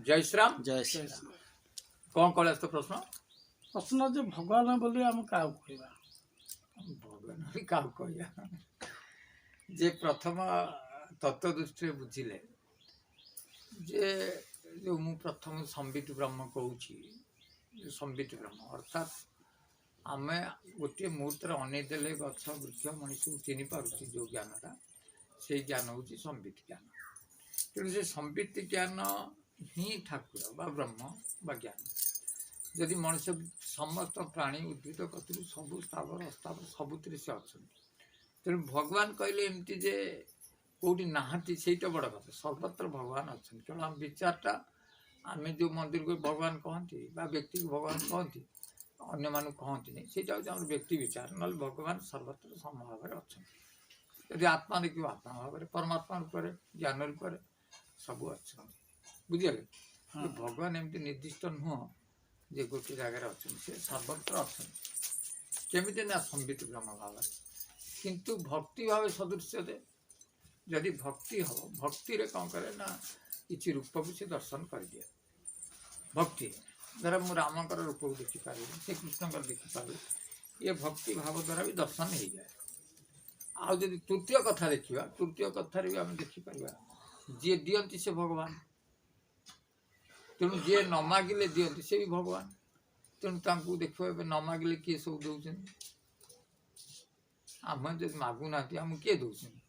जय श्री राम। जय श्री राम। कौन कला तो प्रश्न प्रश्न जे भगवान बोली आम क्या कहवा भगवान भी क्या कह जे प्रथम तत्व दृष्टि बुझिले जे जो मु प्रथम संबित ब्रह्म कहूँ संबित ब्रह्म अर्थात आम गोटे मुहूर्त अनेदेले गछ वृक्ष मनीष को चिन्ह पार्टी जो ज्ञानटा से ज्ञान हूँ संबित ज्ञान। तेणु से संबित ज्ञान ही ठाकुर बा ब्रह्म बा ज्ञान जदि मनुष्य समस्त प्राणी उद्भिद कतु सब स्थावर अस्तावर सबुतिर से अच्छा तेणु भगवान कहले एमती जे कौटी नहांती सेटा बड़ कथा सर्वत्र भगवान अच्छा केवल आम विचारटा आम जो मंदिर को भगवान कहती व्यक्ति को भगवान कहती अन्य मान कहती नहीं से हूँ व्यक्ति विचार ना भगवान सर्वत्र समभाव अच्छा यदि आत्मा देखिए आत्मा भाव परमात्मा रूप ज्ञान रूप सब अच्छा बुझे भगवान एमती निर्दिष्ट नुह जे गोटे जगार अच्छा से सर्वत्र अच्छा केमी ना संबित ब्रह्म भाव किंतु भक्ति भाव सदृश जदि भक्ति हम भक्ति रे कौन करे ना किसी रूप को से दर्शन कर दिए भक्ति धर मु रामकर रूप को देखिपारि से कृष्णकर देखिपारि ये भक्ति भाव द्वारा भी दर्शन हो जाए। आउ जदि तृतीय कथा देखा तृतीय कथार भी आम देखिपर जी दियंती से भगवान तेणु जी न मागिले दियंती से भी भगवान तेणु देख न मागिले किए सब दौरान आम जब मागुना आम किए दौरान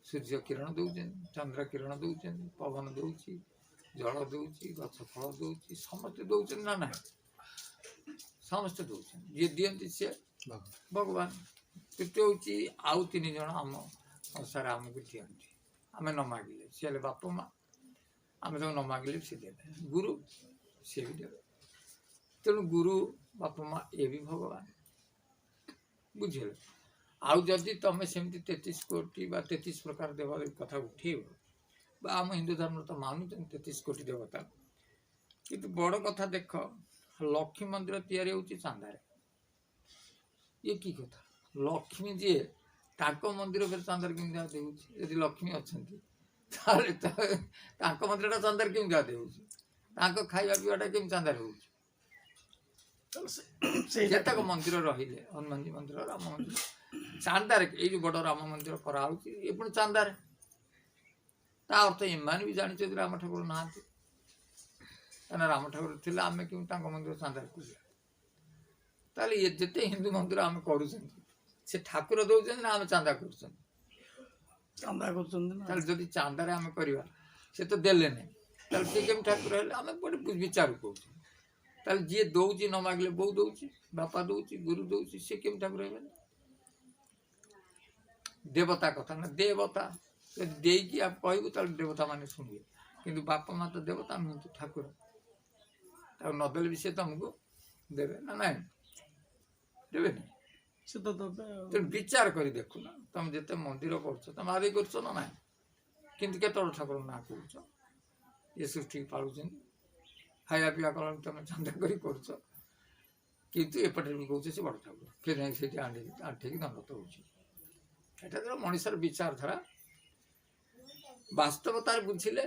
सूर्य किरण दौरान चंद्र किरण दौरान पवन दौची जल दौची गछ फल दौची समस्ते दौरान ना ना समस्ते दौरान जी दियंती से भगवान। तृतीय हूँ आउ तीन जन आम संसार आमको दिखती आम न मागिले सी बाप माँ आम सब न मागिले सी दे गुरु सी भी दे तेणु गुरु बाप माँ ये भी भगवान बुझे। आउ जदि तुम सेमती 33 कोटी 33 प्रकार देवता कथा उठेब आम हिंदू धर्म तो मानु 33 कोटी देवता किंतु बड़ कथा देख लक्ष्मी मंदिर तैयारी होची चांदारे ये की कथा लक्ष्मी जी ताको मंदिर फिर चांदार केमी देउछि यदि लक्ष्मी अच्छा मंदिर चांदार केमी देउछि ताको खाଇବା पिवाटा केमी चांदार होउछि जेतक मंदिर रहिले हनुमान जी मंदिर राम मंदिर चांदार ये जो बड़ राम मंदिर करा होउछि ये पुणी चांदार ता अर्थ एमान भी जानि जे राम ठाकुर नाहांती काना राम ठाकुर थिला आमे केमी ताको मंदिर चांदार करिया ताले ये जेते हिंदू मंदिर आमे करूछन से ठाकुर दौरान ना आम चांदा कर जदि चांदारे आम करवा से तो देले नहीं सी केम ठाकुर आम गोटे विचार कौन जी दौची न मागिले बो दौची बापा दौची गुरु दौची सी केम ठाकुर है देवता कथा ना देवता देकी आप कहबू तो देवता मान शुणवे कि बापा माँ तो देवता नुहत ठाकुर नदेले भी सी तुमको देवे ना ना देवे नहीं तेणु विचार कर देखु ना तुम जिते मंदिर कर तुम आदि कर ना किंतु केत ठाकुर ना कौच ये सृष्टि पालुं खाया पीवा कल तुम चंदा किंतु एपटे भी कौच से बड़ ठाकुर फिर से आठेक दंडत हो मनुष्यर विचारधारा वास्तवतार बुझिले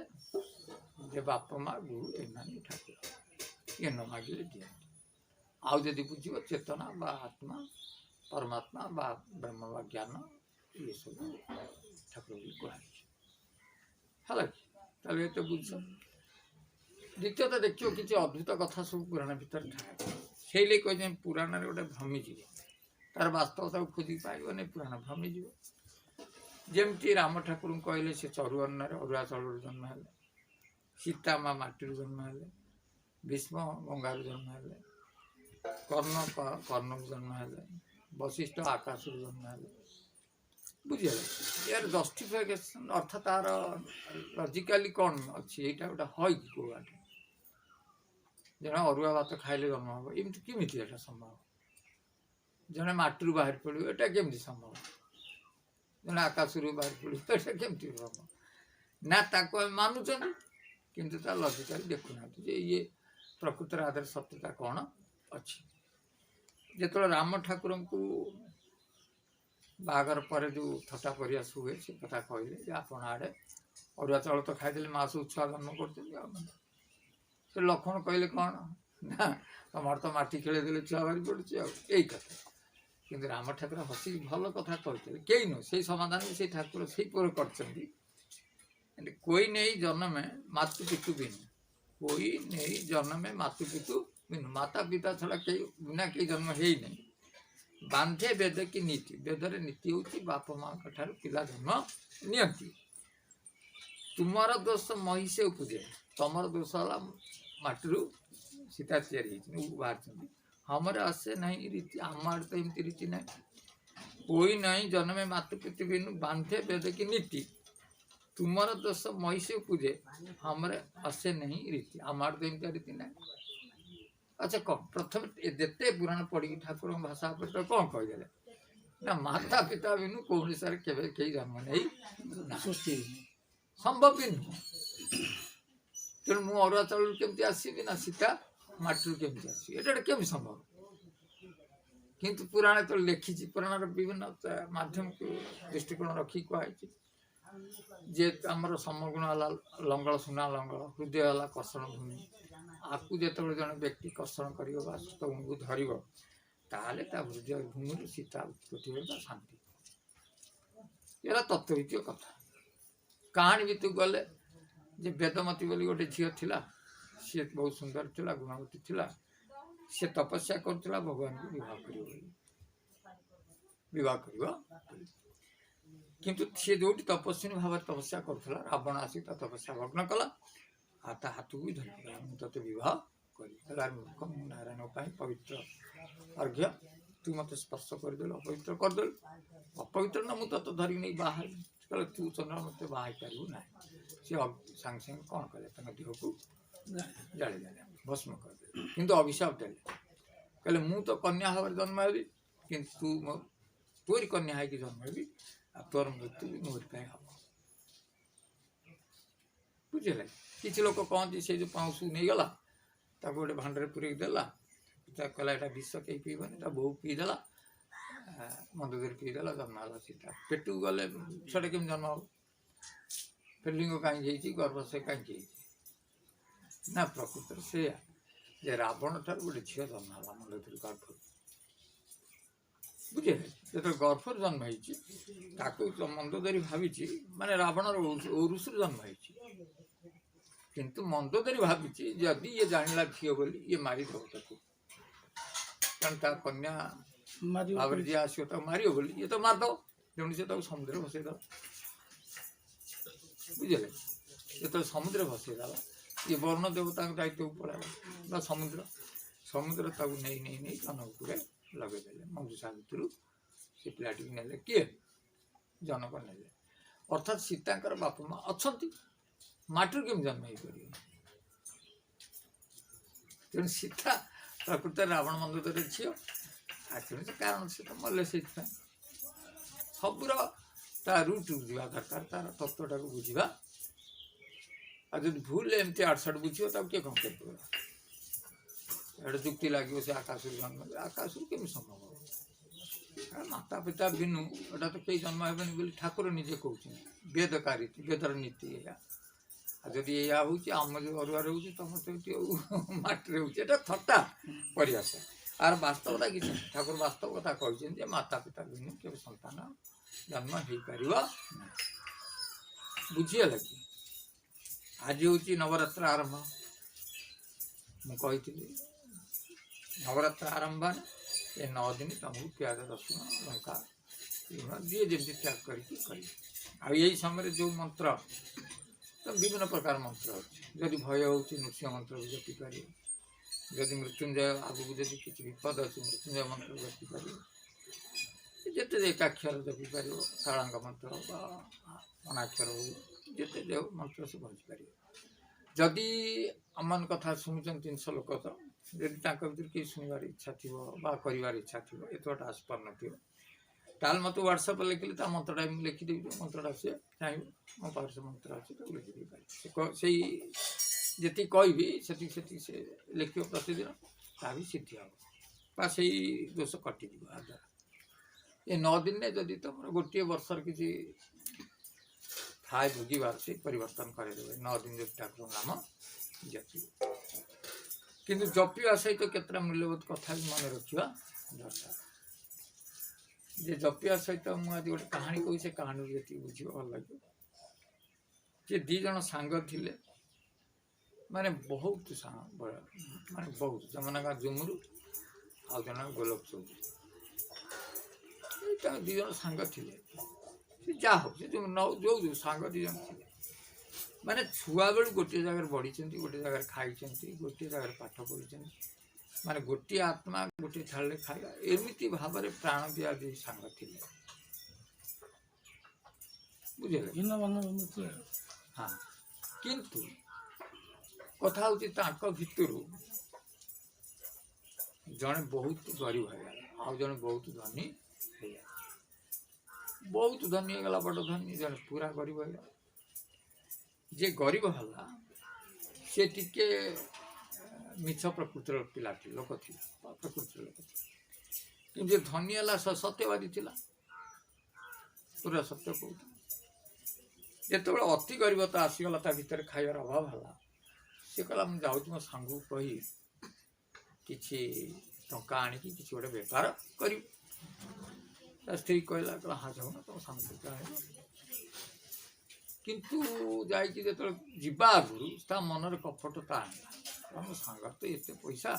बाप माँ गुरु एम ठाकुर ये न मागिले दिए आउ जदि बुझ चेतना बा आत्मा परमात्मा बा ब्रह्म बा ज्ञान ये सब ठाकुर भी कहुला कि तो बुझ द्वितीयतः देखियो किसी अद्भुत कथा सब पुराण भर था से कह पुराण गोटे भ्रमिजी तार वास्तवता को खोजी पाइबनी पुराण भ्रमिजी जमती राम ठाकुर कहले से चरुअन्न अरुआ चाउल जन्म है सीता माँ माटी जन्म है भीष्म गंगार जन्म है कर्ण कर्ण जन्म है वशिष्ठ आकाश जन्म है बुझे यार जस्टिफिकेशन अर्थ तार लजिकाली कौन अच्छी यहाँ गोटे है कि कौटे जड़े अरुआ भात खाइले जन्म हम एमती केमी संभव जड़े मटी बाहर पड़ो यहाँ केमती संभव जड़े आकाश बाहर पड़ो यहाँ केमती संभव ना ताको आम मानुच किंतु तार लजिकाली देखुना ये प्रकृतर आधार सत्यता कौन अच्छी जो राम ठाकुर को बागर पर जो थटा प्रयास हुए से कथा कहले आप आड़े अरुआ चाउल तो खाईदे मास छुआ जन्म कर से लक्ष्मण कहले कौन ना तुम तो माटी खेल देले छुआ बाहरी पड़ुच यही कथा कि राम ठाकुर हसी भल कथा कहते कई नु से समाधान से ठाकुर से कर कोई नहीं जन्म में मातु पितु बिनु कोई नहीं जन्म में मातु पितु बिनु माता पिता छड़ा कई बिना कई जन्म है ही नहीं बांधे वेद की नीति वेदर नीति हूँ बाप माँ ठार पिला जन्म नियंती तुमर दोष मही से उपजे तुमर दोष है माटी सीता बाहर हमारे आसे नहीं रीति हमारे तो एमती रीति नहीं कोई नहीं जन्म में मातु पितु बिनु बांधे वेद की नीति तुमर दोष मही से पूजे हमारे आसे नहीं रीति हमारे तो एमती रीति नहीं अच्छा कौन प्रथम जिते पुराण पढ़ी ठाकुर भाषा पर कौन कहीदे ना माता पिता बिनु कौन सारे के जन्म नहीं सृष्टि संभव भी नुह तेणु मु अरुआ चाउल केमती आसबि ना सीता माटी केमती आसबि एटा केमती संभव किंतु पुराण तो लिखी पुराण विभिन्न माध्यम को दृष्टिकोण रखी कहुई जे आमर समगुण है लंगल सुना लंगल हृदय है कर्षण भूमि आपको जो जन व्यक्ति कर्षण कर धर ताले हृदय भूमि सीता उत्पत्ति शांति ये तत्वभित्तिक कथा कहानी भी तू गले जे वेदमती बोली गोटे झील थिला सी बहुत सुंदर थिला गुणवती थिला सी तपस्या करुला भगवान को विवाह कर किंतु सी जो तपस्विनी भाव तपस्या करुला रावण आसी तपस्या भग्न कला हाथ हाथ को भी धर मुझे विवाह कर नारायण पवित्र अर्घ्य तू मत स्पर्श करदेलु अपवित्र करदेलु अपवित्र ना मुझे तो धरिक नहीं बाहर कहले तू चंद्र मत बाहर पारू ना सी सांगे सांगे कौन कले देह को जाली जाले भस्म करदे किंतु अभिशाप देले कहले मु तो कन्या भाव जन्म हेबी किंतु तोरी कन्या है कि जन्म हेबी आ तोर मृत्यु भी मोर पे हम बुझे किसी लोग कहते से जो पाउसु नहीं गला ताको गोटे भांडे पूरे देला कहला एटा विष कहीं पीबन एटा बहु पीदेला मंद धरी पीदेला जन्म है सीता पेटू गले छुआ केम जन्म हम फिर लिंग कहीं गर्भ से कहीं ना प्रकृत से जे रावण ठार गोटे झील जन्म है मंद धरी गर्भ बुझे जो गर्भर जन्म हो मंद धरी भावी माने रावण औरुष जन्म हो किंतु मंद धरी भावी जदि ये जानिला झील बोली ये मारिदेव ताको कारण कन्या भाव जी आसो तो मार बोली ये तो मारदेव तेणु से समुद्र भसईद बुझे जो समुद्र भसईदेला ये वर्ण देवता दायित्व पड़ा समुद्र समुद्र ताकू नहीं नहीं नहीं जनक लगेदे मंजुषा भितर से पिलाटी ने किए जनक ने अर्थात सीतांकर बाप माँ अच्छा माटी केम जन्म हो तेणु सीता प्रकृत रावण मंदिर झील तेणु से कारण से तो मल्ले से सबूर रूट बुझा दरकार तार तत्वटा को बुझा आ जो भूल एमती आड़साड़ बुझे तब किए कौन कर जुक्ति लगे से आकाश जन्म आकाश केमी संभव माता पिता बिनु एटा तो कई जन्म हेबनी बोली ठाकुर निजे कहते वेदकारी वेदर नीति या जदि या आम जो अरुआ रोचे तुम तो माटी रोचे थट्टा परिहास आर वास्तवता कि ठाकुर वास्तव कथा कहते माता पिता बिनु के संतान जन्म हो पार बुझीगला कि आज हूँ नवरात्र आरंभ मुझे नवरात्र आरंभ ये 9 दिन तुमको प्याज रसुण लंका जी जमी त्याग करी समय जो मंत्र तो विभिन्न प्रकार मंत्र अच्छे जदि भय हो नृसिंह मंत्र भी जपी पार जदि मृत्युंजय आगू जब किसी विपद अच्छे मृत्युंजय मंत्र जपी पार जिते एकाक्षर जपी पार शालांग मंत्र अनाक्षर हो जिते जो मंत्र से पहुँची पार जदि अमन कथा शुणुन 300 लोक तो जदि भर किसी शुणवार इच्छा थी कर इच्छा थी एतटा आसपार न ताल मत व्हाट्सएप लिखिले ता मंत्रटा लिखिदेवी जो मंत्रटा सी चाहे मो पास से मंत्र अच्छे तो लिखिदे पारे से जी कहि से लिख प्रतिदिन ता भी सिद्धि हम से दोष कटिज द्वारा ये 9 दिन में जदि तुम गोटे वर्षर किसी थाए भोगवार से परिवर्तन करदे 9 दिन जो ठाकुर नाम जपिब किंतु जपिवा सहित केतटा मूल्यबोध कथा भी मन रखा दरकार जे जपिवा सहित मुझे आज गोटे कहानी कहूँ से कहानी जी बुझे भल लगे जे दी जन सांग थिले माने बहुत माने बहुत जमना जुमुरु आ जन गोलक चौधरी दी जन सांग थिले जा हो जो जो सांग दी जन थिले माने छुआ बेलू गोटे जगह बढ़ी गोटे जगह खाई गोटे जगह पाठ पढ़ी माने गोटे आत्मा गोटे थाल खाଇବା एमती भाव में प्राण दिया दी सांग थिले बुझे भिन्न भिन्न थे हाँ किंतु कथा हूँ भितर जड़े बहुत गरीब हो आउ जड़े बहुत धनी बहुत धनी होगा बड़ धनी जड़े पूरा गरीब हो जे गरीब है सी टिके मिछ प्रकृतिर पिला लोक थी प्रकृतिर लोक थी कि धनी है सत्यवादी थिला पूरा सत्य कहूँ जो अति गरीबता आसीगला भितर खाइबार अभाव है सी कहला मुझे जाऊँ मो सांग को कही किसी टंका आणिकी किसी गोटे बेपार कर स्त्री कहला कहला हाँ जाऊ ना तुम सांग किंतु जाइए जो जीवा आगुरी मनर कपटता आना मो सांग तो ये पैसा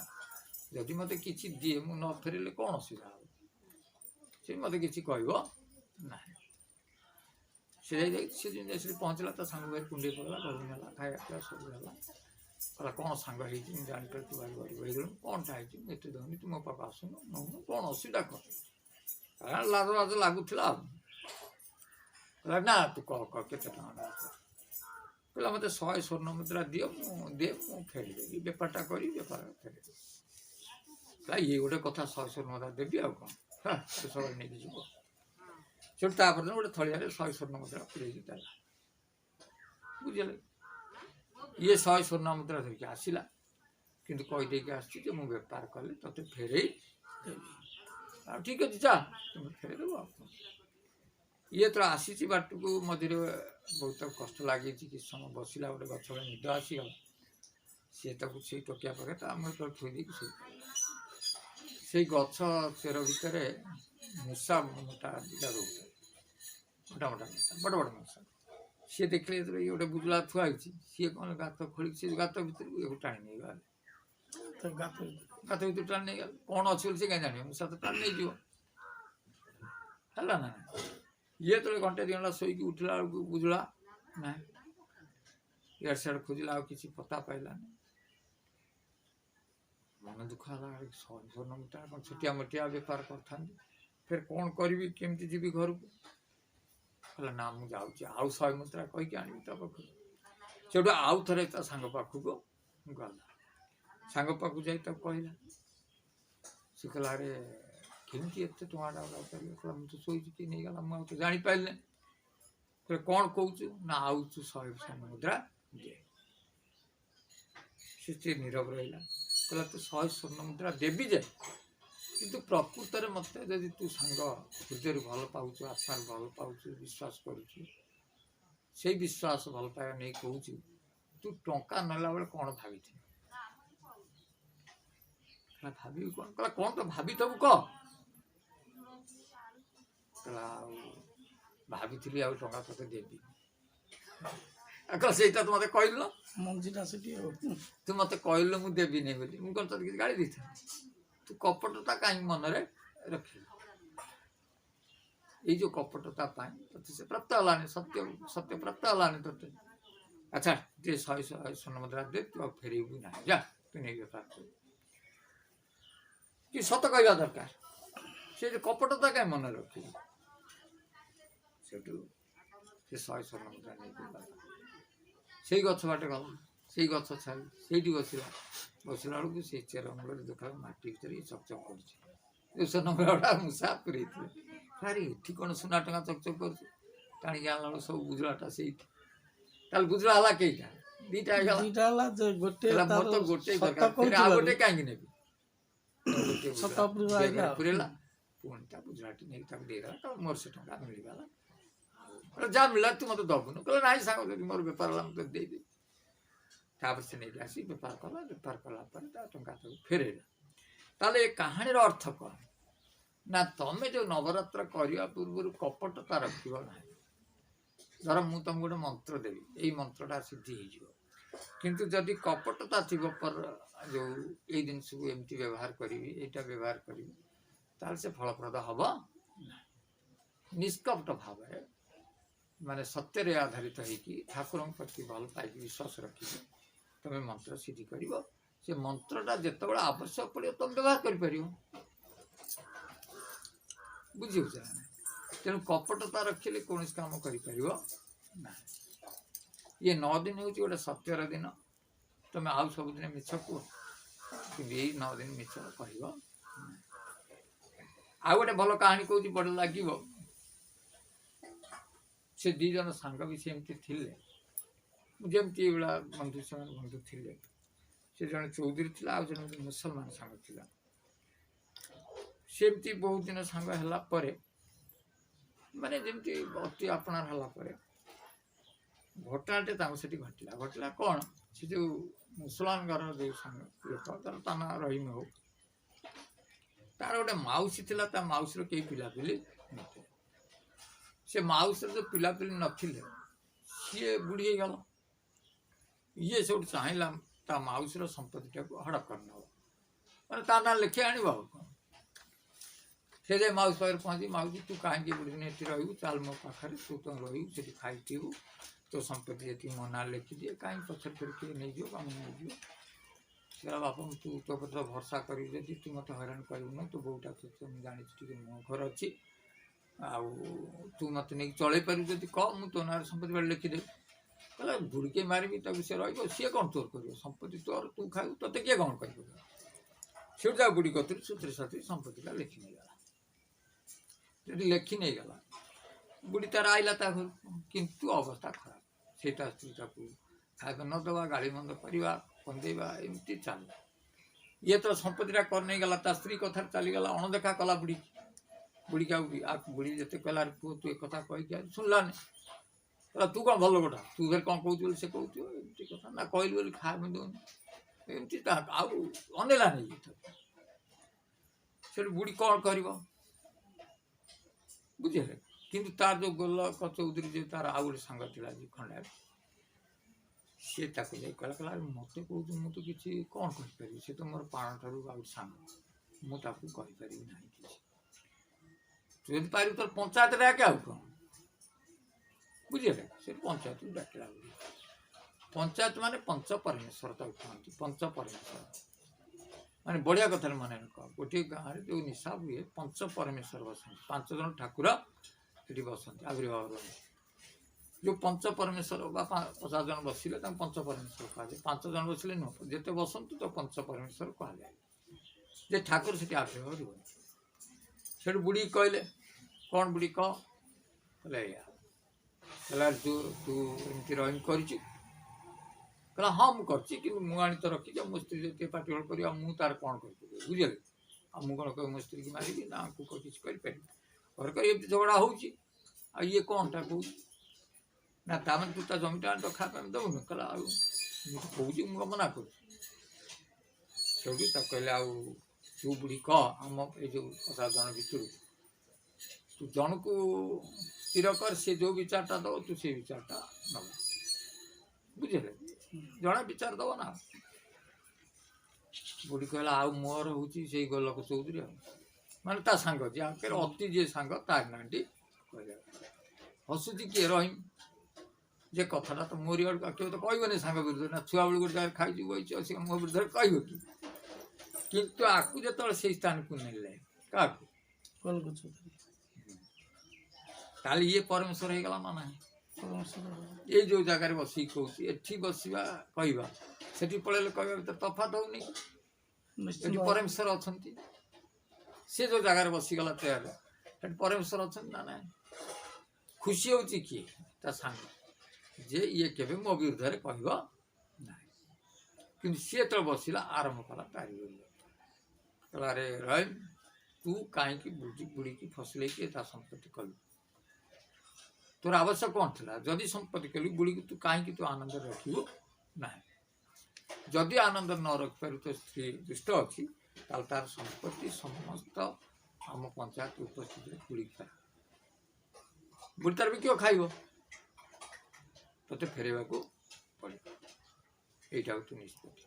जदि मत कि दिए मु न फेरले कौन असुविधा हो सी मत कि ना से पहुँचला तो सांग भाई कुंडे पड़ा घर नेला खाया पिया सब है कहला कौन सांग हो जापर तू भाई गरीब हो कौनटा है एत धनी तू मो पाख आसुन नौ कौन असुविधा कर लाज लाज लगुला ना तू कह के कहला मत 100 स्वर्ण मुद्रा दियो दे मु फेरदेवी बेपारटा करी बेपार फेर ये गोटे कथा 100 स्वर्ण मुद्रा देवी आ कौन सब नहीं जीव से गोटे थलिया 100 स्वर्ण मुद्रा पूरे बुझे ये 100 स्वर्ण मुद्रा धरिक आसला किंतु कहीदे कि मु बेपार कले ते फेरे ठीक अच्छे जा तुम फेरदेव ये तो आसी बाट को मझे बहुत कष्ट लगे कि समय बसला गोटे गछ निद आसीगला सी से टकिया पाखे तो आम थोड़ी से गछ चेर भितर मूषा मोटा दुटा रोचे मोटा मोटा मूषा बड़ बड़ मूषा सी देखले ये गोटे बुजला थुआई सी कौन गात खोल सी गात भर ये टाणी नहीं गले गात भर टाणी नहीं गले कौन अच्छे से कहीं जाने मूषा तो टाणी नहीं जीव है ना ये तो घंटे 2 घंटा शोक उठला बुझला ना इड सियाड़ खोजला किसी पता पाइला मन दुख है 100 स्वर्ण मुद्रा छोटिया मोटिया बेपार कर फिर कौन करी केमती जी घर को कहला ना मुझे जाऊँगी आउ 100 मुद्रा कहीकि आनी पाख से आउ थे सांग पाख को गला सांग पाख जा कहला सी कहला अरे केमती एत टमाटा कहला मुझे शोची नहीं गला मुझे जापारे कहले कौन कहूँ ना आउ 100 स्वर्ण मुद्रा दे सी नीरव रहा कहला तू 100 स्वर्ण मुद्रा देवी जाए किंतु प्रकृत में मत जब तू सांग हृदय भल पाच आत्मार भल पाच विश्वास कर विश्वास भल पाया नहीं कहूँ तू टंका नाला बेले कौन भावी भावी कौन कहला कौन तो भावी तब कह कहला भावी थी आ टंका ते देवी कहला से तो मत कहल मंजीटा से तू मत कहल मुझे देवी नहीं बोली मुझे कौन तुझे गाड़ी दी था तू कपटता कहीं मन रख ये जो कपटता ते से प्राप्त है सत्य सत्य प्राप्त है ते अच्छा जे 100 स्वर्ण मुद्रा दे तू फेरबू ना जा तू नहीं बेपार कि सत कहवा दरकार से कपटता कहीं मन रख से 100 स्वर्ण मुद्रा नहीं से गछ बाटे गला से गछ छाई से बसला बसला बेलू से चेर मूल देखा माटी भर चकचक कर स्वर्ण मुद्रा मूषा पूरे अरे ये कौन सुना टंका चकचक कर टाणी आना सब बुझलाटा से बुझला है कईटा दीटा गोटे गोटे कहीं ने पुरेला पुणीटा बुझलाटी नहीं देदेला मोर से टंका मिलगला जा मिला तू मत दबुन कहला ना सांग मोर बेपार है मत दे ତାପରେ ସେ ନେଇକି ଆସି ବେପାର କଲା, ବେପାର କଲା ପରେ ତା ଟଙ୍କା ତାକୁ ଫେରେଇଲା। ତାହେଲେ ଏ କାହାଣୀର ଅର୍ଥ କ'ଣ? ନା ତମେ ଯେଉଁ ନବରାତ୍ର କରିବା ପୂର୍ବରୁ କପଟତା ରଖିବ ନାହିଁ। ଧର ମୁଁ ତମକୁ ଗୋଟେ ମନ୍ତ୍ର ଦେବି, ଏଇ ମନ୍ତ୍ରଟା ସିଦ୍ଧି ହେଇଯିବ, କିନ୍ତୁ ଯଦି କପଟତା ଥିବ ଯେଉଁ ଏଇ ଜିନିଷକୁ ଏମିତି ବ୍ୟବହାର କରିବି, ଏଇଟା ବ୍ୟବହାର କରିବି, ତାହେଲେ ସେ ଫଳପ୍ରଦ ହେବ ନାହିଁ। ନିଷ୍କପଟ ଭାବରେ ମାନେ ସତ୍ୟରେ ଆଧାରିତ ହେଇକି ଠାକୁରଙ୍କ ପ୍ରତି ଭଲ ପାଇକି ବିଶ୍ୱାସ ରଖିକି ତମେ ମନ୍ତ୍ର ସିଦ୍ଧି କରିବ। ସେ ମନ୍ତ୍ରଟା ଯେତେବେଳେ ଆବଶ୍ୟକ ପଡ଼ିବ ତମେ ବ୍ୟବହାର କରିପାରିବ। ବୁଝିହେଉଛି ନା? ତେଣୁ କପଟତା ରଖିଲେ କୌଣସି କାମ କରିପାରିବ ନାହିଁ। ଇଏ 9 ଦିନ ହେଉଛି ଗୋଟେ ସତ୍ୟର ଦିନ। ତମେ ଆଉ ସବୁଦିନ ମିଛ କୁହ, କିନ୍ତୁ ଏଇ 9 ଦିନ ମିଛ କହିବ ନାହିଁ। ଆଉ ଗୋଟେ ଭଲ କାହାଣୀ କହୁଛି, ବଡ଼ ଲାଗିବ। ସେ 2 ଜଣ ସାଙ୍ଗ ବି ସେମିତି ଥିଲେ, ଯେମିତି ଏଇଭଳିଆ ବନ୍ଧୁ, ସେମାନେ ବନ୍ଧୁ ଥିଲେ। ସେ ଜଣେ ଚୌଧୁରୀ ଥିଲା, ଆଉ ଜଣେ ମୁସଲମାନ ସାଙ୍ଗ ଥିଲା। ସେମିତି ବହୁତ ଦିନ ସାଙ୍ଗ ହେଲା ପରେ, ମାନେ ଯେମିତି ଅତି ଆପଣାର ହେଲା ପରେ ଘଟଣାଟେ ତାଙ୍କୁ ସେଠି ଘଟିଲା କ'ଣ? ସେ ଯେଉଁ ମୁସଲମାନ ଘରର ଯେଉଁ ସାଙ୍ଗ ଲୋକ, ତାର ତା ନାଁ ରହିମ ହଉ, ତାର ଗୋଟେ ମାଉସୀ ଥିଲା। ତା ମାଉସୀର କେହି ପିଲାପିଲି ନଥିଲେ। ସେ ମାଉସୀର ଯେଉଁ ପିଲାପିଲି ନଥିଲେ, ସିଏ ବୁଢ଼ୀ ହେଇଗଲା। ଇଏ ସବୁଠୁ ଚାହିଁଲା ତା ମାଉସୀର ସମ୍ପତ୍ତିଟାକୁ ହଡ଼ପ କରିନେବ, ମାନେ ତା ନାଁ ଲେଖି ଆଣିବ। ଆଉ କ'ଣ? ସେ ଯାଇ ମାଉସୀ ପାଖରେ ପହଞ୍ଚି, ମାଉସୀ ତୁ କାହିଁକି ବୁଢ଼ୀ ଦିନ ଏଠି ରହିବୁ, ଚାଲ ମୋ ପାଖରେ, ତୁ ତ ରହିବୁ ସେଠି, ଖାଇ ପିଇବୁ, ତୋ ସମ୍ପତ୍ତି ଯେତିକି ମୋ ନାଁ ଲେଖିଦିଏ, କାହିଁକି ପଛରେ ଫେରି କିଏ ନେଇଯିବ, କାମ ନେଇଯିବ। ସେ ବାପା ତୁ ତୋ କଥା ଭରସା କରିବୁ ଯଦି ତୁ ମୋତେ ହଇରାଣ କରିବୁନି, ତୋ ବୋଉଟା ତ ମୁଁ ଜାଣିଛି ଟିକେ ମୋ ଘର ଅଛି, ଆଉ ତୁ ମୋତେ ନେଇକି ଚଳେଇ ପାରିବୁ ଯଦି କହ, ମୁଁ ତୋ ନାଁରେ ସମ୍ପତ୍ତି ବାଡ଼ି ଲେଖିଦେବି। କହିଲା ବୁଢ଼ୀକେ ମାରିବି, ତାକୁ ସେ ରହିବ, ସିଏ କ'ଣ ତୋର କରିବ? ସମ୍ପତ୍ତି ତୋର, ତୁ ଖାଇବୁ, ତୋତେ କିଏ କ'ଣ କରିବ? ସେଠୁ ତା ବୁଢ଼ୀ କତିରୁ ସୁତୁରି ସାତୁରି ସମ୍ପତ୍ତିଟା ଲେଖି ନେଇଗଲା। ଯଦି ଲେଖି ନେଇଗଲା, ବୁଢ଼ୀ ତାର ଆଇଲା ତା ଘରକୁ, କିନ୍ତୁ ଅବସ୍ଥା ଖରାପ। ସେ ତା ସ୍ତ୍ରୀ ତାକୁ ଖାଇବା ନ ଦେବା, ଗାଳି ମନ୍ଦ କରିବା, କନ୍ଦେଇବା, ଏମିତି ଚାଲିଲା। ଇଏ ତ ସମ୍ପତ୍ତିଟା କରି ନେଇଗଲା, ତା ସ୍ତ୍ରୀ କଥାରେ ଚାଲିଗଲା, ଅଣଦେଖା କଲା ବୁଢ଼ୀକି। ବୁଢ଼ୀକି ଆଉ ବୁଢ଼ୀ ଯେତେ କହିଲା ପୁଅ ତୁ ଏ କଥା କହିକି ଆଉ ଶୁଣିଲାନି। କହିଲା ତୁ କ'ଣ ଭଲ ଗୋଟା, ତୁ ଫେର କ'ଣ କହୁଛୁ ବୋଲି ସେ କହୁଥିବ, ଏମିତି କଥା ନା, କହିଲି ବୋଲି ଖାଇବା ଦେଉନି, ଏମିତି ତା ଆଉ ଅନେଇଲାନି। ସେଠୁ ବୁଢ଼ୀ କ'ଣ କରିବ ବୁଝିଲେ? କିନ୍ତୁ ତାର ଯେଉଁ ଗୋଲକ ଚୌଧୁରୀ, ଯେଉଁ ତାର ଆଉ ଗୋଟେ ସାଙ୍ଗ ଥିଲା ଯେ ଖଣ୍ଡାୟତ, ସିଏ ତାକୁ ଯାଇ କହିଲା ମୋତେ କହୁଛୁ, ମୁଁ ତ କିଛି କ'ଣ କହିପାରିବି, ସେ ତ ମୋର ପ୍ରାଣଠାରୁ ଆଉ ସାଙ୍ଗ, ମୁଁ ତାକୁ କହିପାରିବି ନାହିଁ କିଛି। ତୁ ଯଦି ପାରିବୁ ତୋର ପଞ୍ଚାୟତ ଡାକେ, ଆଉ କ'ଣ? ବୁଝିଲେ? ସେ ପଞ୍ଚାୟତକୁ ଡାକିଲା। ପଞ୍ଚାୟତ ମାନେ ପଞ୍ଚ ପରମେଶ୍ୱର ତାକୁ କୁହନ୍ତି। ପଞ୍ଚ ପରମେଶ୍ୱର ମାନେ ବଢ଼ିଆ କଥାରେ ମନେ ରଖ, ଗୋଟିଏ ଗାଁରେ ଯେଉଁ ନିଶା ହୁଏ, ପଞ୍ଚ ପରମେଶ୍ୱର ବସନ୍ତି, 5 ଜଣ ଠାକୁର ସେଠି ବସନ୍ତି, ଆବିର୍ଭାବ ରୁହନ୍ତି। ଯେଉଁ ପଞ୍ଚ ପରମେଶ୍ୱର ବା 50 ଜଣ ବସିଲେ ତାଙ୍କୁ ପଞ୍ଚ ପରମେଶ୍ୱର କୁହାଯାଏ। 5 ଜଣ ବସିଲେ ନୁହଁ, ଯେତେ ବସନ୍ତୁ ତ ପଞ୍ଚ ପରମେଶ୍ୱର କୁହାଯାଏ। ଯେ ଠାକୁର ସେଠି ଆବିର୍ଭାବ ରୁହନ୍ତି। ସେଠୁ ବୁଢ଼ୀ କହିଲେ କ'ଣ? ବୁଢ଼ୀ କହ। କହିଲେ ଏଇଆ। କହିଲା ତୁ ଏମିତି ରହିମ କରିଛୁ? କହିଲା ହଁ ମୁଁ କରିଛି, କିନ୍ତୁ ମୁଁ ଆଣି ତ ରଖିଛି, ମୋ ସ୍ତ୍ରୀ ଯେତେ ପାଟିଗଳ କରିବ, ଆଉ ମୁଁ ତାର କ'ଣ କରିପାରିବି? ବୁଝିଲେ? ଆଉ ମୁଁ କ'ଣ କହିବି ମୋ ସ୍ତ୍ରୀକି ମାରିବି ନା ଆଙ୍କୁ କିଛି କରିପାରିବି? ଘରେ କରି ଏମିତି ଝଗଡ଼ା ହେଉଛି, ଆଉ ଇଏ କ'ଣଟା କହୁଛି ନା ତାମାନେ ତୁ ତା ଜମିଟା ଆଣି ତ ଖାଇବା ପାଇଁ ଦେବୁନି? କହିଲା ଆଉ ମୁଁ ତ କହୁଛି, ମୁଁ କ'ଣ ମନା କରୁଛି? ସେଉଠି ତାକୁ କହିଲେ ଆଉ ତୁ ବୁଢ଼ୀ କହ, ଆମ ଏଇ ଯେଉଁ 50 ଜଣ ଭିତରୁ ତୁ ଜଣକୁ ସ୍ଥିର କର, ସେ ଯେଉଁ ବିଚାରଟା ଦେବ ତୁ ସେଇ ବିଚାରଟା ନେବ। ବୁଝିଲେ? ଜଣେ ବିଚାର ଦେବ ନା। ବୁଢ଼ୀ କହିଲା ଆଉ ମୋର ହେଉଛି ସେଇ ଗୋଲକ ଚୌଧୁରୀ, ଆଉ ମାନେ ତା ସାଙ୍ଗ ଯିଏ ଆଙ୍କର ଅତି ଯିଏ ସାଙ୍ଗ, ତାର ନାଁଟି କହିଲେ। ହସୁଛି କିଏ? ରହିମ। ଯେ କଥାଟା ତ ମୋରି ଆଡ଼କୁ କେବେ ତ କହିବନି ସାଙ୍ଗ ବିରୁଦ୍ଧରେ, ନା ଛୁଆବେଳୁ ଗୋଟେ ଜାଗାରେ ଖାଇଛୁ ବହିଛୁ, ଆଉ ସେ ମୋ ବିରୁଦ୍ଧରେ କହିବ କି? କିନ୍ତୁ ଆକୁ ଯେତେବେଳେ ସେଇ ସ୍ଥାନକୁ ନେଲେ, କାହାକୁ? ତାହେଲେ ଇଏ ପରମେଶ୍ୱର ହେଇଗଲା ନା ନାହିଁ? ଏଇ ଯେଉଁ ଜାଗାରେ ବସିକି କହୁଛି, ଏଠି ବସିବା କହିବା, ସେଠି ପଳେଇଲେ କହିବା ଭିତରେ ତଫାତ ହଉନି? ଏଠି ପରମେଶ୍ୱର ଅଛନ୍ତି। ସେ ଯେଉଁ ଜାଗାରେ ବସିଗଲା ଚେୟାରରେ, ସେଠି ପରମେଶ୍ୱର ଅଛନ୍ତି ନା ନାହିଁ? ଖୁସି ହେଉଛି କିଏ? ତା ସାଙ୍ଗ, ଯେ ଇଏ କେବେ ମୋ ବିରୁଦ୍ଧରେ କହିବ ନାହିଁ। କିନ୍ତୁ ସିଏ ଯେତେବେଳେ ବସିଲା, ଆରମ୍ଭ କଲା ତାରି ବିରୁଦ୍ଧରେ। କହିଲା ଆରେ ରହିମ, ତୁ କାହିଁକି ବୁଢ଼ୀକି ଫସିଲେଇକି ତା ସମ୍ପତ୍ତି କଲୁ? ତୋର ଆବଶ୍ୟକ କ'ଣ ଥିଲା? ଯଦି ସମ୍ପତ୍ତି କଲୁ ବୁଢ଼ୀକୁ, ତୁ କାହିଁକି ତୁ ଆନନ୍ଦରେ ରଖିବୁ ନାହିଁ? ଯଦି ଆନନ୍ଦ ନ ରଖିପାରୁ ତ ସ୍ତ୍ରୀ ଦୁଷ୍ଟ ଅଛି ତାହେଲେ ତାର ସମ୍ପତ୍ତି ସମସ୍ତ ଆମ ପଞ୍ଚାୟତ ଉପସ୍ଥିତିରେ ବୁଡ଼ିପାରେ। ବୁଡ଼ି ତାର ବି କିଏ ଖାଇବ, ତୋତେ ଫେରାଇବାକୁ ପଡ଼ିବ। এইটা হচ্ছে নিষ্পত্তি।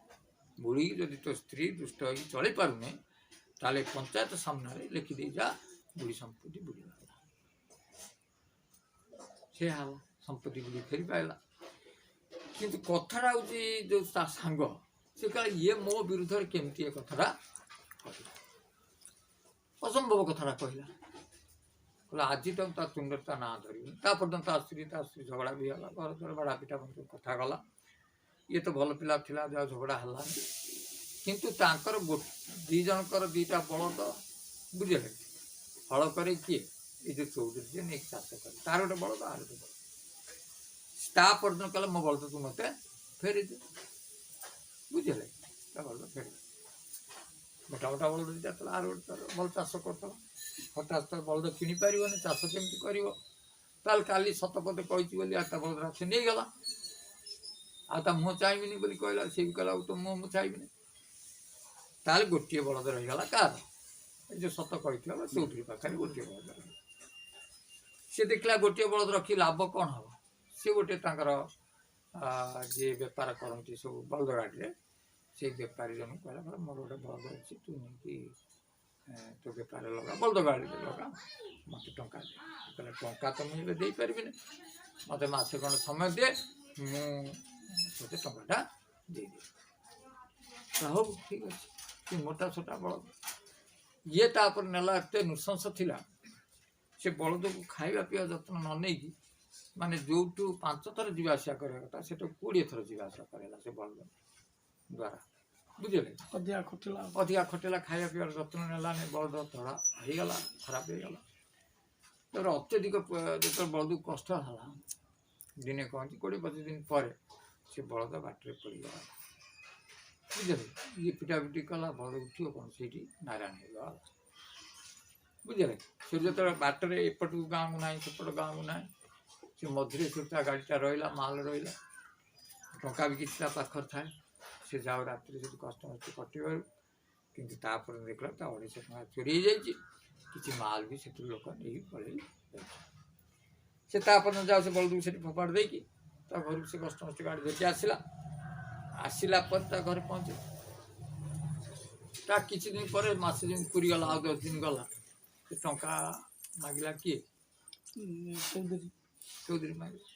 ବୁଢ଼ୀ ଯଦି ତୋ ସ୍ତ୍ରୀ ଦୁଷ୍ଟ ହୋଇ ଚଳିପାରୁନି ତାହେଲେ ପଞ୍ଚାୟତ ସାମ୍ନାରେ ଲେଖିଦେଇ ଯା ବୁଢ଼ୀ ସମ୍ପତ୍ତି ବୁଡ଼ିଗଲା। ସେ ହେଲା ସମ୍ପତ୍ତି ବୁଢ଼ୀ ଫେରି ପାଇଲା। କିନ୍ତୁ କଥାଟା ହେଉଛି ଯେଉଁ ତା ସାଙ୍ଗ ସେ କହିଲା ଇଏ ମୋ ବିରୁଦ୍ଧରେ କେମିତି ଏ କଥାଟା କହିଲା, ଅସମ୍ଭବ କଥାଟା କହିଲା। କହିଲା ଆଜି ତ ତା ତୁଣ୍ଡରେ ତା ନାଁ ଧରିବନି। ତାପର୍ଯ୍ୟନ୍ତ ତା ସ୍ତ୍ରୀ ଝଗଡ଼ା ବି ହେଲା, ଘର ଦ୍ୱାର ବାଡ଼ା ପିଟା କଥା ଗଲା। ଇଏ ତ ଭଲ ପିଲା ଥିଲା, ଯାହା ଝଗଡ଼ା ହେଲାନି। କିନ୍ତୁ ତାଙ୍କର ଦୁଇ ଜଣଙ୍କର ଦୁଇଟା ବଳଦ ବୁଝିଲେ ହଳ କରେ କିଏ, ଏଇ ଯେଉଁ ଚୌଧୁରୀ ଯିଏ ନେଇକି ଚାଷ କରେ, ତାର ଗୋଟେ ବଳଦ ଆର ଗୋଟେ ବଳଦ। ତା ପର୍ଯ୍ୟନ୍ତ କହିଲେ ମୋ ବଳଦ ତୁ ମୋତେ ଫେରିଦେ, ବୁଝିଲେ ତା ବଳଦ ଫେରିଦେ। ମୋଟା ମୋଟା ବଳଦ ଦୁଇଟା ଥିଲା, ଆର ଗୋଟେ ତାର ଭଲ ଚାଷ କରୁଥିଲା। ହଠାତ୍ ତ ବଳଦ କିଣିପାରିବନି, ଚାଷ କେମିତି କରିବ? ତାହେଲେ କାଲି ଶତପଥେ କହିଛି ବୋଲି ଆଉ ତା ବଳଦ ସେ ନେଇଗଲା। ଆଉ ତା ମୁହଁ ଚାହିଁବିନି ବୋଲି କହିଲା, ସେ ବି କହିଲା ଆଉ ତ ମୁଁ ଚାହିଁବିନି। ତାହେଲେ ଗୋଟିଏ ବଳଦ ରହିଗଲା କାହାର, ଏ ଯେଉଁ ସତ କହିଥିଲା ଚୌଧୁରୀ ପାଖରେ ଗୋଟିଏ ବଳଦ ରହିଗଲା। ସେ ଦେଖିଲା ଗୋଟିଏ ବଳଦ ରଖି ଲାଭ କ'ଣ ହେବ? ସେ ଗୋଟେ ତାଙ୍କର ଯିଏ ବେପାର କରନ୍ତି ସବୁ ବଳଦ ଗାଡ଼ିରେ, ସେଇ ବେପାରୀ ଜଣକୁ କହିଲା ମୋର ଗୋଟେ ବଳଦ ଅଛି, ତୁ ନେଇକି ତୋ ବେପାରରେ ଲଗା, ବଳଦ ଗାଡ଼ିରେ ଲଗା, ମୋତେ ଟଙ୍କା ଦେ। କହିଲେ ଟଙ୍କା ତ ମୁଁ ଏବେ ଦେଇପାରିବିନି, ମୋତେ ମାସେ କ'ଣ ସମୟ ଦିଏ, ମୁଁ ତୋତେ ଟଙ୍କାଟା ଦେଇଦେବି। ହଉ ଠିକ୍ ଅଛି। ସେ ମୋଟା ଛୋଟା ବଳଦ ଇଏ ତାପରେ ନେଲା, ଏତେ ନୃଶଂସ ଥିଲା। ସେ ବଳଦକୁ ଖାଇବା ପିଇବା ଯତ୍ନ ନ ନେଇକି ମାନେ ଯେଉଁଠୁ 5 ଥର ଯିବା ଆସିବା କରିବା କଥା ସେଠୁ 20 ଥର ଯିବା ଆସିବା କରେଇଲା ସେ ବଳଦ ଦ୍ୱାରା, ବୁଝିଲେ। ଅଧିକା ଖଟିଲା, ଖାଇବା ପିଇବାର ଯତ୍ନ ନେଲାନି, ବଳଦ ଧଳା ହେଇଗଲା, ଖରାପ ହେଇଗଲା। ତାପରେ ଅତ୍ୟଧିକ ଯେତେବେଳେ ବଳଦକୁ କଷ୍ଟ ହେଲା, ଦିନେ କହନ୍ତି 20-25 ଦିନ ପରେ ସେ ବଳଦ ବାଟରେ ପଡ଼ିଗଲା, ବୁଝିଲେ। ଇଏ ପିଟାପିଟି କଲା, ବଳଦ ଉଠିବ କ'ଣ, ସେଇଠି ନାରାୟଣ ହେଇଗଲା, ବୁଝିଲେ। ସେ ଯେତେବେଳେ ବାଟରେ ଏପଟକୁ ଗାଁକୁ ନାହିଁ, ସେପଟ ଗାଁକୁ ନାହିଁ, ସେ ମଝିରେ ସେ ତା ଗାଡ଼ିଟା ରହିଲା, ମାଲ ରହିଲା, ଟଙ୍କା ବି କିଛି ତା ପାଖରେ ଥାଏ। ସେ ଯାଉ ରାତିରେ ସେଠି କଷ୍ଟମଷ୍ଟେ କଟିବାରୁ, କିନ୍ତୁ ତାପରେ ଦେଖିଲା ତା 250 ଟଙ୍କା ଚୋରି ହେଇଯାଇଛି, କିଛି ମାଲ ବି ସେଥିରୁ ଲୋକ ନେଇକି ପଳେଇ ଯାଇଛି। ସେ ତାପରେ ଯାଉ ସେ ବଳଦକୁ ସେଠି ଫୋପାଡ଼ି ଦେଇକି ତା ଘରକୁ ସେ କଷ୍ଟମଷ୍ଟେ ଗାଡ଼ି ଧରିକି ଆସିଲା। ଆସିଲା ପରେ ତା ଘରେ ପହଞ୍ଚିଲା। ତା କିଛି ଦିନ ପରେ, ମାସେ ଯେମିତି ପୁରିଗଲା, ଆଉ 10 ଦିନ ଗଲା, ସେ ଟଙ୍କା ମାଗିଲା କିଏ, ଚୌଧୁରୀ ମାଗିଲା।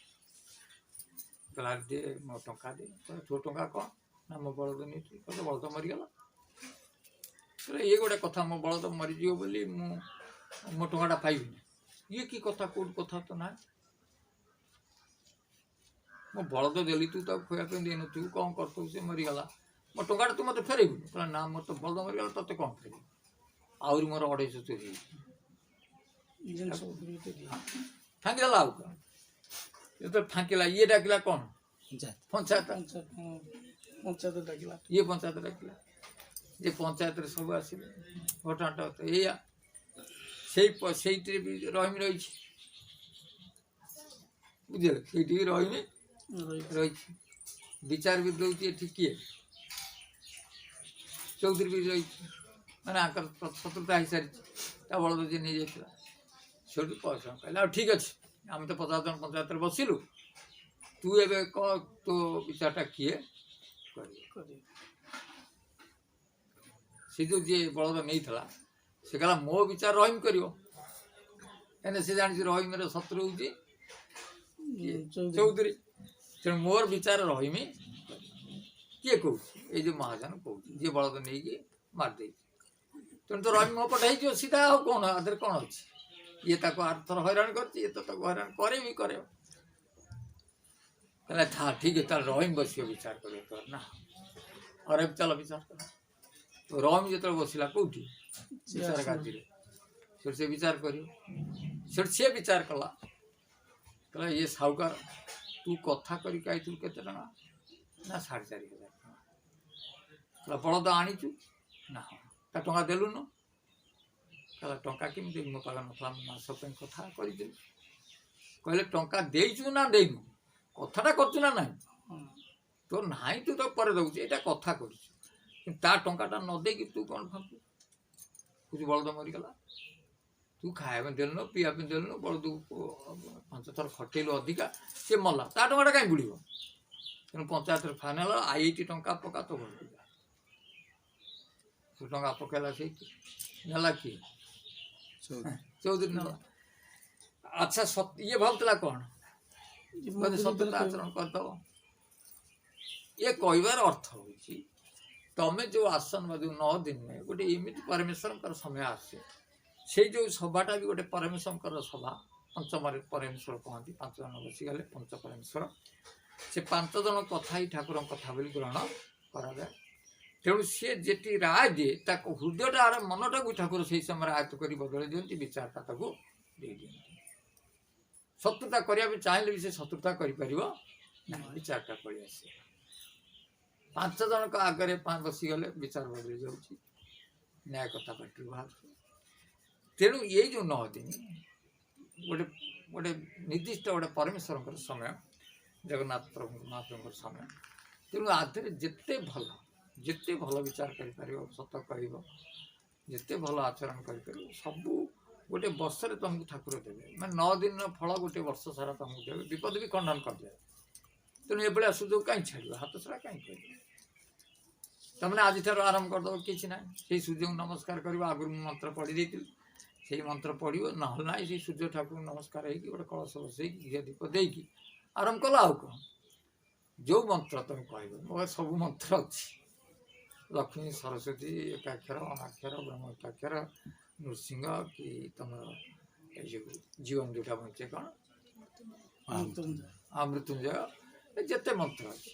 କହିଲା ଦେ ମୋ ଟଙ୍କା ଦେ। କହିଲା ତୋ ଟଙ୍କା କ'ଣ ନା ମୋ ବଳଦ ନେଇଥିଲି। କହିଲେ ବଳଦ ମରିଗଲା। କହିଲେ ଇଏ ଗୋଟେ କଥା, ମୋ ବଳଦ ମରିଯିବ ବୋଲି ମୁଁ ମୋ ଟଙ୍କାଟା ପାଇବିନି, ଇଏ କି କଥା, କେଉଁଠି କଥା ତ ନାହିଁ। ମୋ ବଳଦ ଦେଲି, ତୁ ତାକୁ ଖୋଇବା ପାଇଁ ଦେଇନଥିବୁ, କ'ଣ କରିଥିବୁ, ସେ ମରିଗଲା, ମୋ ଟଙ୍କାଟା ତୁ ମୋତେ ଫେରେଇବୁନି। କହିଲା ନା ମୋର ତ ବଳଦ ମରିଗଲା, ତୋତେ କ'ଣ ଫେରେଇବି, ଆହୁରି ମୋର 250 ଚୋରି ହେଇଛି। ଫାଙ୍କିଦେଲା ଆଉ କ'ଣ। ଯେତେବେଳେ ଫାଙ୍କିଲା, ଇଏ ଡାକିଲା କ'ଣ, ପଞ୍ଚାୟତ ଡାକିଲା। ଇଏ ପଞ୍ଚାୟତ ଡାକିଲା, ଯେ ପଞ୍ଚାୟତରେ ସବୁ ଆସିଲେ। ଘଟଣାଟା ଏଇଆ, ସେଇଥିରେ ବି ରହିମି ରହିଛି, ବୁଝିଲେ। ସେଇଠି ବି ରହିମି ରହିଛି। ବିଚାର ବି ଦେଉଛି ଏଠି କିଏ, ଚୌଧୁରୀ ବି ରହିଛି, ମାନେ ଆଙ୍କର ଶତ୍ରୁତା ହେଇସାରିଛି, ତା ବଳଦ ଯିଏ ନେଇଯାଇଥିଲା। ସେଠୁ ପଇସା କହିଲେ ଆଉ ଠିକ୍ ଅଛି, ଆମେ ତ 50 ଜଣ ପଞ୍ଚାୟତରେ ବସିଲୁ, ତୁ ଏବେ କହ ତୋ ବିଚାରଟା କିଏ କରିବ। ସେ ଯେଉଁ ଯିଏ ବଳଦ ନେଇଥିଲା ସେ କହିଲା ମୋ ବିଚାର ରହିମି କରିବ, କାହିଁକିନା ସେ ଜାଣିଛି ରହିମିର ଶତ୍ରୁ ହେଉଛି ଚୌଧୁରୀ। ତେଣୁ ମୋର ବିଚାର ରହିମି କିଏ କହୁଛି, ଏଇ ଯେଉଁ ମହାଜନ କହୁଛି, ଯିଏ ବଳଦ ନେଇକି ମାରିଦେଇଛି। ତେଣୁ ତ ରହିମି ମୋ ପଟେ ହେଇଯିବ ସିଧା, ଆଉ କ'ଣ ଆଦେହରେ କ'ଣ ଅଛି। ଇଏ ତାକୁ 8 ଥର ହଇରାଣ କରିଛି, ଇଏ ତ ତାକୁ ହଇରାଣ କରେଇବି କରେଇବ। କହିଲା ଠିକ୍ ଅଛି, ତାହେଲେ ରହିମି ବସିବ ବିଚାର କରିବ। ତୋର ନା ଅରେ ଚାଲ ବିଚାର କର। ରହିମି ଯେତେବେଳେ ବସିଲା କେଉଁଠି, ବିଚାର କାର୍ଯ୍ୟରେ, ସେଠି ସେ ବିଚାର କରିବ। ସେଠି ସିଏ ବିଚାର କଲା, କହିଲା ଇଏ ସାହୁକାର, ତୁ କଥା କରିକି ଆଇଥିଲୁ କେତେ ଟଙ୍କା ନା 4,500 ଟଙ୍କା। କହିଲା ବଳଦ ଆଣିଛୁ ନା, ହଁ। ତା ଟଙ୍କା ଦେଲୁନୁ। କହିଲା ଟଙ୍କା କେମିତି ଦେବି, ମୋ ପାଖରେ ନଥିଲା, ମୁଁ ମାସ ପାଇଁ କଥା କରିଥିଲି। କହିଲେ ଟଙ୍କା ଦେଇଛୁ ନା ଦେଇନୁ, କଥାଟା କରୁଛୁ ନା ନାହିଁ। तो ନାହିଁ ତୁ ତ ପରେ ଦେଉଛୁ ଏଇଟା କଥା କରୁଛୁ କିନ୍ତୁ ତା ଟଙ୍କାଟା ନ ଦେଇକି ତୁ କ'ଣ ଭାବୁ କହୁଛୁ ବଳଦ ମରିଗଲା ତୁ ଖାଇବା ପାଇଁ ଦେଲୁନୁ ପିଇବା ପାଇଁ ଦେଲୁନୁ ବଳଦକୁ 5 ଥର ଖଟେଇଲୁ ଅଧିକା ସେ ମଲା ତା ଟଙ୍କାଟା କାହିଁ ବୁଡ଼ିବ ତେଣୁ ପଞ୍ଚାୟତରେ ଫାଇନାଲ ଆଇଟି ଟଙ୍କା ପକା ତ ଘରକୁ ଯା ତୁ ଟଙ୍କା ପକେଇଲା ସେଇଠି ନେଲା କିଏ ଚୌଧୁରୀ ନେଲା ଆଚ୍ଛା ଇଏ ଭାବୁଥିଲା କ'ଣ ବୋଧେ ସତ୍ୟତା ଆଚରଣ କରିଦେବ ये कहबार अर्थ हूँ तमें जो आसन बा जो 9 दिन में गोटे एमती परमेश्वर समय आसे से जो सभाटा भी गोटे परमेश्वर सभा पंचम परमेश्वर कहती 5 जन बसीगले पंच परमेश्वर से 5 जन कथा ही ठाकुर कथा बोली ग्रहण कराए तेणु सी जी राय दिए हृदयटा मनटा को ठाकुर से समय आयत्त कर बदल दिखती विचारटा दे दिखती शत्रुता करने चाहिए भी से शत्रुता कर विचारटा पलि आसे 5 जन आगे बसीगले विचार बदली जाऊँगी न्याय कथा पार्टी बाहर तेणु ये जो 9 दिन गोटे गोटे निर्दिष्ट गोटे परमेश्वर समय जगन्नाथ प्रभु महाप्रभु समय तेणु आधे जिते भल विचार कर सत कह जिते भल आचरण कर सबू गोटे वर्ष तुमको ठाकुर देवे मैं 9 दिन फल गोटे वर्ष सारा तुमको देवे विपद भी खंडन करदे तेणु ये सुजोग कहीं छाड़ हाथ छड़ा कहीं कर तमने आज आरंभ करदे कि ना से सूर्य नमस्कार कर आगु मंत्र पढ़ी दी से मंत्र पढ़ो ना ना से सूर्य ठाकुर नमस्कार हो गोटे कलश बसई घी दीप देकी आरंभ कला आउ कौन जो मंत्र तुम कह मोर सब मंत्र अच्छी लक्ष्मी सरस्वती एकाक्षर अनाक्षर ब्रह्म एकाक्षर नृसिंह कि तुम जीवन जोटा बचे कौन अमृत्युंजय जिते मंत्र अच्छी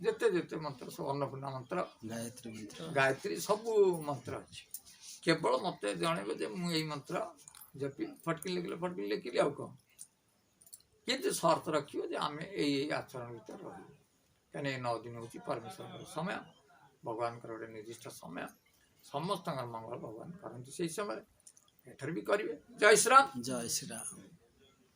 जिते जिते मंत्र सब अन्नपूर्णा मंत्र गायत्री सब मंत्र अच्छी केवल मत जनइबे जे मुझे मंत्र जपी फटकी लिखिले फटकी लिखिली आउ कौन कि सर्त रखियो जे आम यही आचरण भर रही कहीं 9 दिन हूँ परमेश्वर समय भगवान गोटे निर्दिष्ट समय समस्त मंगल भगवान करते से समय एथर भी करेंगे। जय श्री राम। जय श्री राम।